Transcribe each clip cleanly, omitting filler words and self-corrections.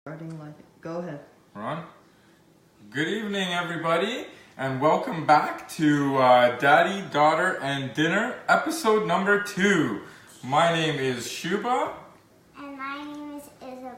Starting like go ahead. Ron. Good evening, everybody, and welcome back to Daddy, Daughter, and Dinner, episode number 2. My name is Shubha. And my name is Isabel.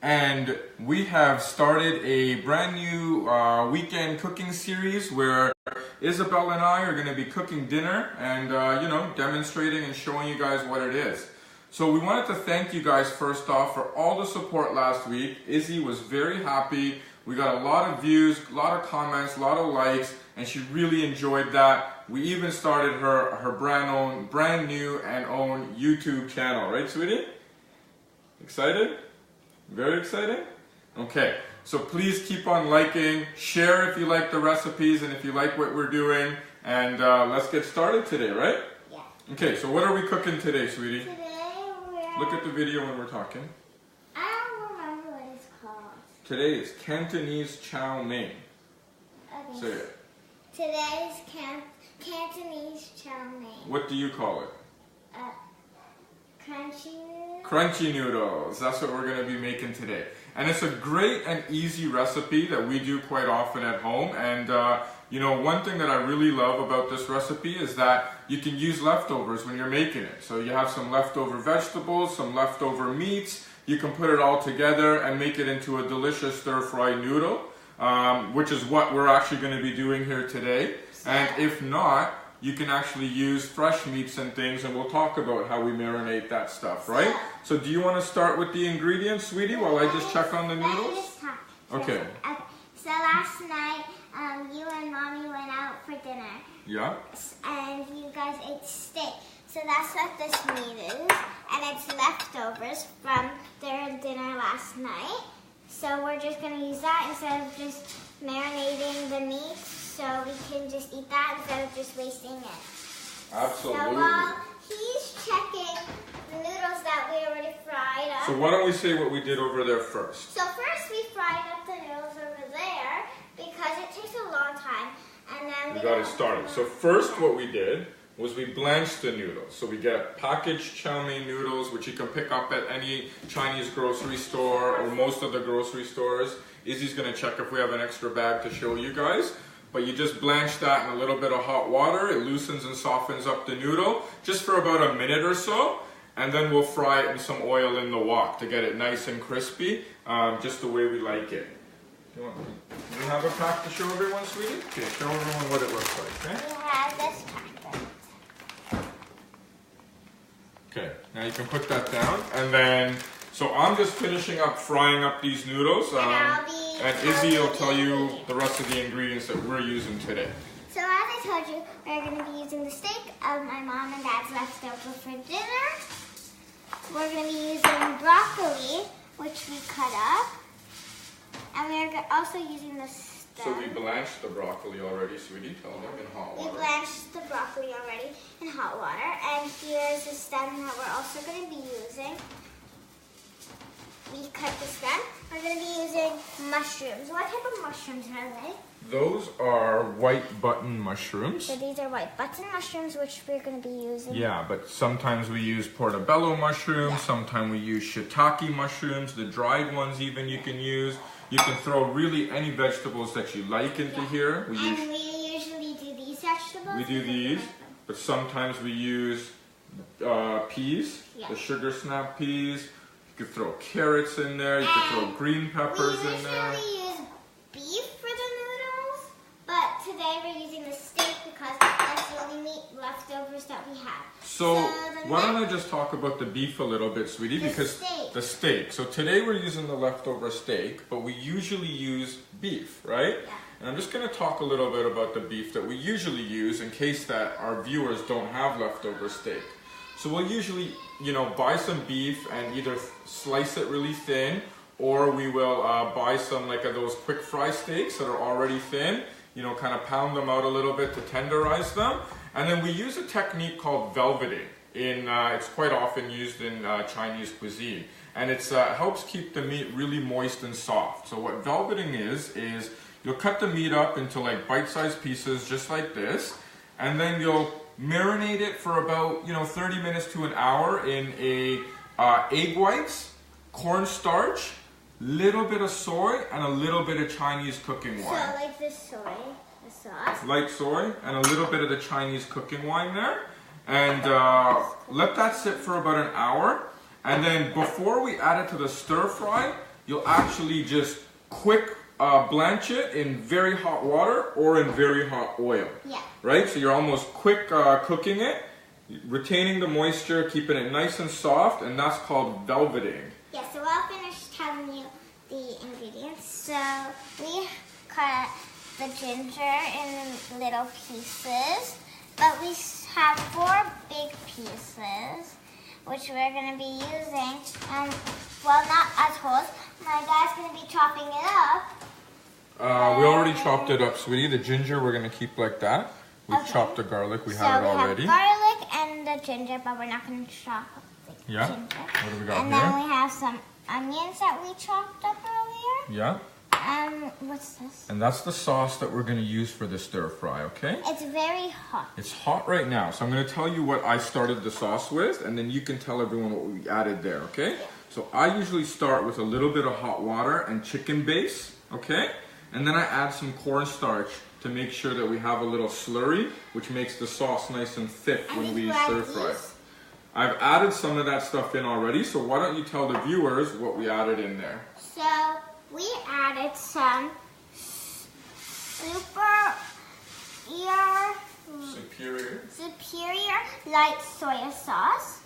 And we have started a brand new weekend cooking series where Isabel and I are going to be cooking dinner and, demonstrating and showing you guys what it is. So we wanted to thank you guys first off for all the support last week. Izzy was very happy. We got a lot of views, a lot of comments, a lot of likes, and she really enjoyed that. We even started her brand new and own YouTube channel, right, sweetie? Excited? Very excited? Okay, so please keep on liking, share if you like the recipes and if you like what we're doing, and let's get started today, right? Yeah. Okay, so what are we cooking today, sweetie? Today Look at the video when we're talking. I don't remember what it's called. Today is Cantonese Chow mein. Okay. Say it. Today's Cantonese Chow mein. What do you call it? Crunchy noodles. Crunchy noodles. That's what we're going to be making today. And it's a great and easy recipe that we do quite often at home. And one thing that I really love about this recipe is that you can use leftovers when you're making it. So you have some leftover vegetables, some leftover meats. You can put it all together and make it into a delicious stir-fry noodle, which is what we're actually going to be doing here today. And if not, you can actually use fresh meats and things, and we'll talk about how we marinate that stuff, right? So do you want to start with the ingredients, sweetie, while I just check on the noodles? Okay. So last night, you and Mommy went out for dinner. Yeah. And you guys ate steak. So that's what this meat is. And it's leftovers from their dinner last night. So we're just going to use that instead of just marinating the meat. So we can just eat that instead of just wasting it. Absolutely. So while he's checking the noodles that we already fried up. So why don't we say what we did over there first? So first we fried up the noodles over there because it takes a long time. And then We got it started. So first what we did was we blanched the noodles. So we get packaged chow mein noodles, which you can pick up at any Chinese grocery store or most of the grocery stores. Izzy's going to check if we have an extra bag to show you guys. But you just blanch that in a little bit of hot water. It loosens and softens up the noodle just for about a minute or so. And then we'll fry it in some oil in the wok to get it nice and crispy, just the way we like it. Do you have a pack to show everyone, sweetie? Okay, show everyone what it looks like, okay? we have this packet. Okay, now you can put that down. And then, so I'm just finishing up frying up these noodles. And Izzy will tell you the rest of the ingredients that we're using today. So as I told you, we're going to be using the steak of my mom and dad's leftover for dinner. We're going to be using broccoli, which we cut up. And we're also using the stem. So we blanched the broccoli already, sweetie. Tell them in hot water. We blanched the broccoli already in hot water. And here's the stem that we're also going to be using. We cut the stem. We're going to be using mushrooms. What type of mushrooms are they? Those are white button mushrooms. So these are white button mushrooms, which we're going to be using. Yeah, but sometimes we use portobello mushrooms. Sometimes we use shiitake mushrooms. The dried ones even you can use. You can throw really any vegetables that you like into here. We usually do these vegetables. We do these, but sometimes we use peas, the sugar snap peas. You could throw carrots in there. You could throw green peppers in there. We usually use beef for the noodles, but today we're using the steak because that's the only meat leftovers that we have. So why don't I just talk about the beef a little bit, sweetie? The steak. So today we're using the leftover steak, but we usually use beef, right? Yeah. And I'm just going to talk a little bit about the beef that we usually use in case that our viewers don't have leftover steak. So we'll usually, buy some beef and either slice it really thin, or we will buy some like those quick fry steaks that are already thin, kind of pound them out a little bit to tenderize them. And then we use a technique called velveting. It's quite often used in Chinese cuisine. And it helps keep the meat really moist and soft. So what velveting is you'll cut the meat up into like bite-sized pieces just like this. And then you'll marinate it for about 30 minutes to an hour in egg whites, cornstarch, little bit of soy, and a little bit of Chinese cooking wine. So like the soy, the sauce. Light soy, and a little bit of the Chinese cooking wine there. And let that sit for about an hour. And then before we add it to the stir fry, you'll actually just quick blanch it in very hot water or in very hot oil. Yeah. Right? So you're almost quick cooking it, retaining the moisture, keeping it nice and soft, and that's called velveting. Yeah, so I'll finish telling you the ingredients. So we cut the ginger in little pieces, but we have 4 big pieces, which we're going to be using. Well, not as whole. My dad's going to be chopping it up. We already chopped it up, sweetie. The ginger we're going to keep like that. We've chopped the garlic. We have it already. So we have garlic and the ginger, but we're not going to chop up the ginger. What do we got and here? then we have some onions that we chopped up earlier. Yeah. What's this? And that's the sauce that we're going to use for the stir fry, okay? It's very hot. It's hot right now, so I'm going to tell you what I started the sauce with, and then you can tell everyone what we added there, okay? So I usually start with a little bit of hot water and chicken base, okay? And then I add some cornstarch to make sure that we have a little slurry, which makes the sauce nice and thick when we stir fry. I've added some of that stuff in already, so why don't you tell the viewers what we added in there? So we added some superior light soy sauce.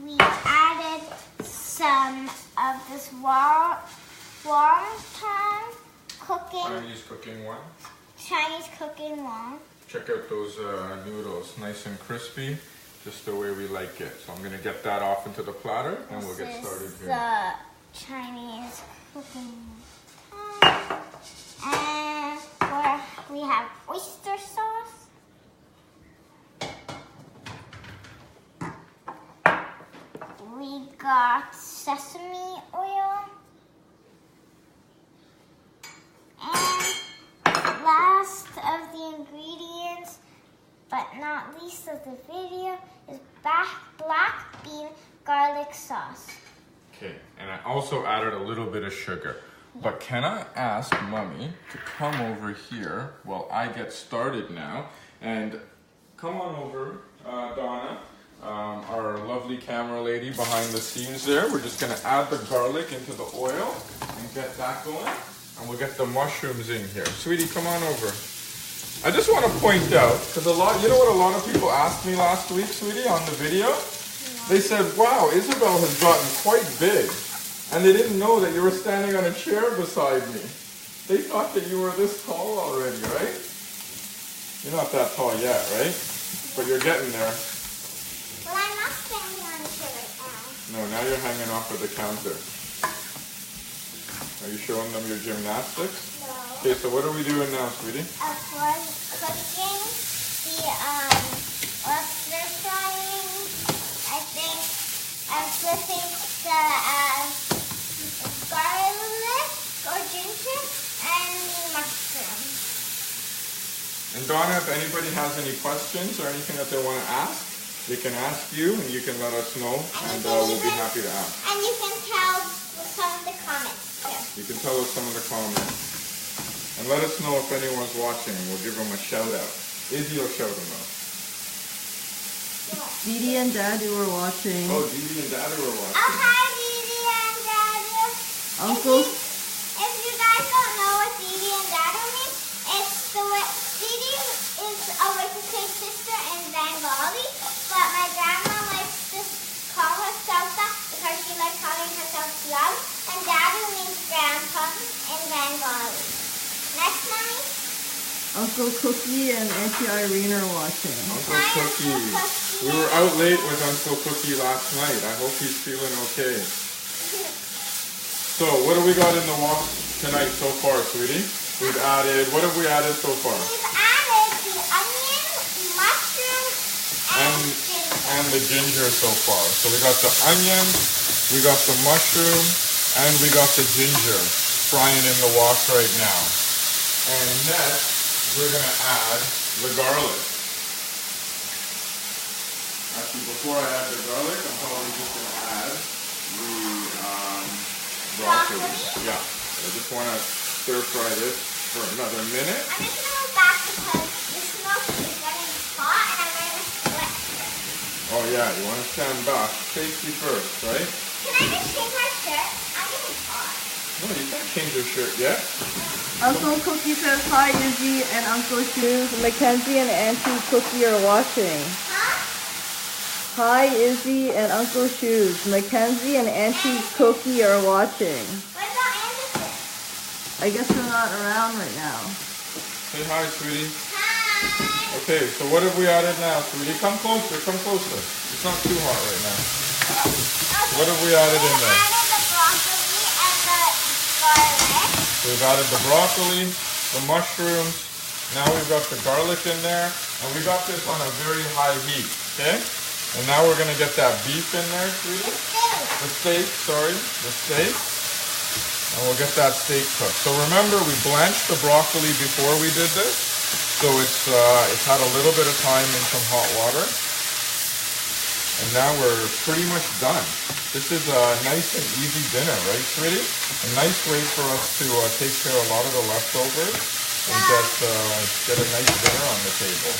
We added some of this wonton Chinese cooking wine. Check out those noodles, nice and crispy, just the way we like it. So I'm going to get that off into the platter, and we'll get started here. The Chinese cooking wine. And we have oyster sauce. We got sesame oil. And last of the ingredients, but not least of the video, is black bean garlic sauce. Okay, and I also added a little bit of sugar. But can I ask Mommy to come over here while I get started now? And come on over, Donna, our lovely camera lady behind the scenes there. We're just going to add the garlic into the oil and get that going. And we'll get the mushrooms in here. Sweetie, come on over. I just want to point out, because you know what a lot of people asked me last week, sweetie, on the video? They said, wow, Isabel has gotten quite big. And they didn't know that you were standing on a chair beside me. They thought that you were this tall already, right? You're not that tall yet, right? But you're getting there. Well, I'm not standing on a chair right now. No, now you're hanging off of the counter. Are you showing them your gymnastics? No. Okay, so what are we doing now, sweetie? For cooking or stir frying, I think I'm flipping the garlic or ginger and mushrooms. And Donna, if anybody has any questions or anything that they want to ask, they can ask you and you can let us know, and we'll be happy to ask. And you can tell some of the comments too. You can tell us some of the comments. And let us know if anyone's watching, and we'll give them a shout out. Izzy will shout them out. Didi and Daddy were watching. Oh, Didi and Daddy were watching. Oh, hi, Didi and Daddy. Uncle. If you guys don't know what Didi and Daddy mean, it's the way Didi is a Wikipedia sister in Bengali, but my grandma likes to call herself that because she likes calling herself Love, and Daddy means grandpa in Bengali. Next, Mommy. Uncle Cookie and Auntie Irene are watching. Uncle Cookie. We were out late with Uncle Cookie last night. I hope he's feeling okay. So, what do we got in the wok tonight so far, sweetie? We've added, what have we added so far? We've added the onion, mushroom, And the ginger so far. So we got the onion, we got the mushroom, and we got the ginger frying in the wok right now. And next, we're going to add the garlic. Actually, before I add the garlic, I'm probably just going to add broccoli. Yeah. I just want to stir fry this for another minute. I'm just going to move back because the smoke is getting hot and I'm going to split. Oh yeah, you want to stand back. Safety first, right? Can I just change my shirt? I'm getting hot. No, you can't change your shirt yet. Uncle Cookie says hi, Izzy and Uncle Shoes. Mackenzie and Auntie Cookie are watching. Huh? Hi, Izzy and Uncle Shoes. Mackenzie and Auntie Cookie are watching. What about Anderson? I guess they're not around right now. Say hi, sweetie. Hi. Okay, so what have we added now, sweetie? Come closer, come closer. It's not too hot right now. Okay. What have we added in there? We added the broccoli and the garlic. We've added the broccoli, the mushrooms. Now we've got the garlic in there. And we got this on a very high heat, okay? And now we're gonna get that beef in there, sweetie. The steak, sorry, the steak. And we'll get that steak cooked. So remember, we blanched the broccoli before we did this. So it's had a little bit of time in some hot water. And now we're pretty much done. This is a nice and easy dinner, right, sweetie? A nice way for us to take care of a lot of the leftovers and get a nice dinner on the table.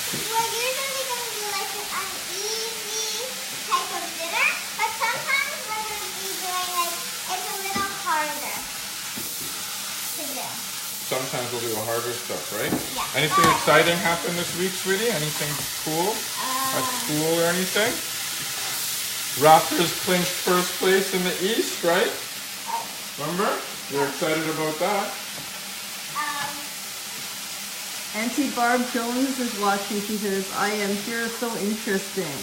We're usually going to do like an easy type of dinner, but sometimes we're going to be doing like, it's a little harder to do. Sometimes we'll do the harder stuff, right? Yeah. Anything exciting happen this week, sweetie? Anything cool at school or anything? Raptors clinched first place in the East, right? Remember? You're excited about that? Auntie Barb Jones is watching. She says, I am here, so interesting.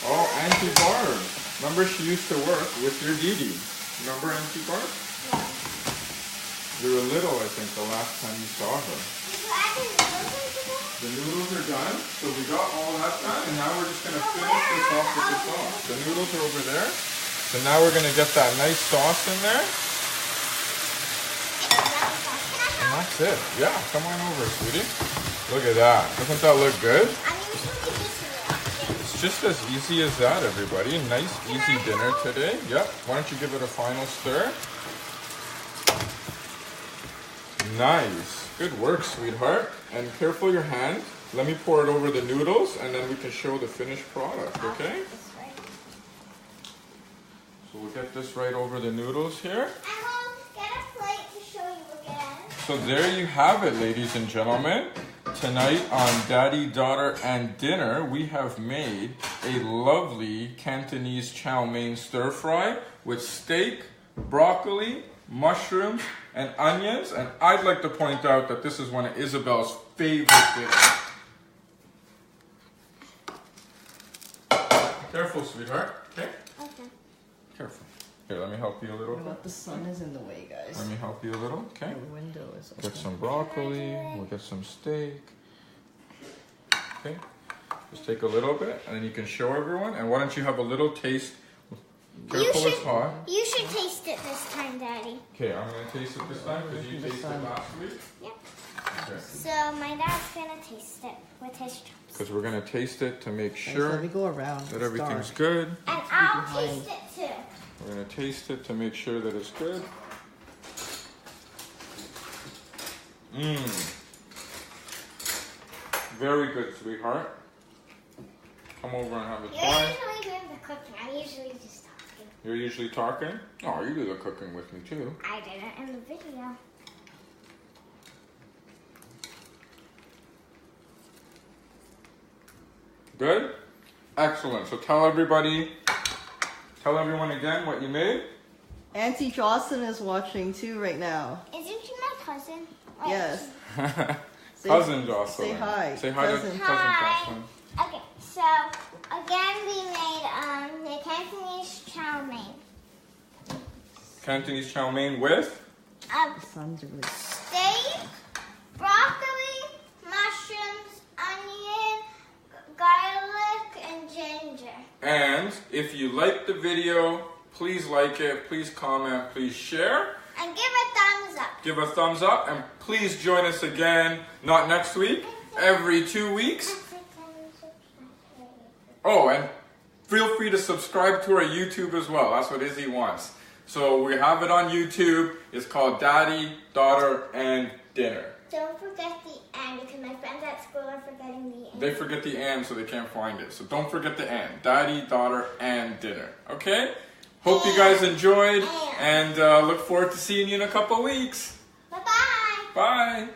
Oh, Auntie Barb. Remember she used to work with your Dee. Remember Auntie Barb? Yeah. You were little, I think, the last time you saw her. Did you add the noodles into that? The noodles are done, so we got all that done, and now we're just going to finish this off with the sauce. The noodles are over there, so now we're going to get that nice sauce in there, and that's it. Yeah, come on over, sweetie. Look at that. Doesn't that look good? I'm usually just watching. It's just as easy as that, everybody. Nice, easy dinner today. Yep. Why don't you give it a final stir? Nice. Good work, sweetheart. And careful your hand. Let me pour it over the noodles and then we can show the finished product, okay? So we'll get this right over the noodles here. And we'll get a plate to show you again. So there you have it, ladies and gentlemen. Tonight on Daddy, Daughter, and Dinner, we have made a lovely Cantonese chow mein stir fry with steak, broccoli, mushrooms, and onions. And I'd like to point out that this is one of Isabel's favorite dinners. Careful, sweetheart. Okay? Okay. Careful. Here, let me help you a little bit. The sun is in the way, guys. Let me help you a little, okay? The window is open. Get some broccoli, we'll get some steak. Okay, just take a little bit and then you can show everyone. And why don't you have a little taste? Careful, it's hot. You should taste it this time, Daddy. Okay, I'm going to taste it this time because you tasted it last week. Yep. Okay. So my dad's going to taste it with his chopsticks. Because we're going to taste it to make Guys, sure let me go around. that It's everything's dark. good. And I'll behind. taste it too. We're going to taste it to make sure that it's good. Mmm. Very good, sweetheart. Come over and have a You're try. usually doing the cooking. I'm usually just talking. You're usually talking? Oh, you do the cooking with me too. I did it in the video. Good? Excellent. So tell everyone again what you made. Auntie Jocelyn is watching too right now. Isn't she my cousin? Wait, Yes. Cousin Jocelyn. Say hi. Say hi to Cousin. Cousin Hi. Jocelyn. Okay, so again we made the Cantonese chow mein. Cantonese chow mein with? The sun's really... Steak, broccoli, mushrooms, onion, garlic, and ginger. And if you liked the video, please like it, please comment, please share. And give a thumbs up. Give a thumbs up and please join us again, not next week, every 2 weeks. Oh, and feel free to subscribe to our YouTube as well. That's what Izzy wants. So we have it on YouTube. It's called Daddy, Daughter, and Dinner. Don't forget the and, because my friends at school are forgetting the and. They forget the and, so they can't find it. So don't forget the and. Daddy, Daughter, and Dinner. Okay? Hope you guys enjoyed, and look forward to seeing you in a couple weeks. Bye-bye. Bye.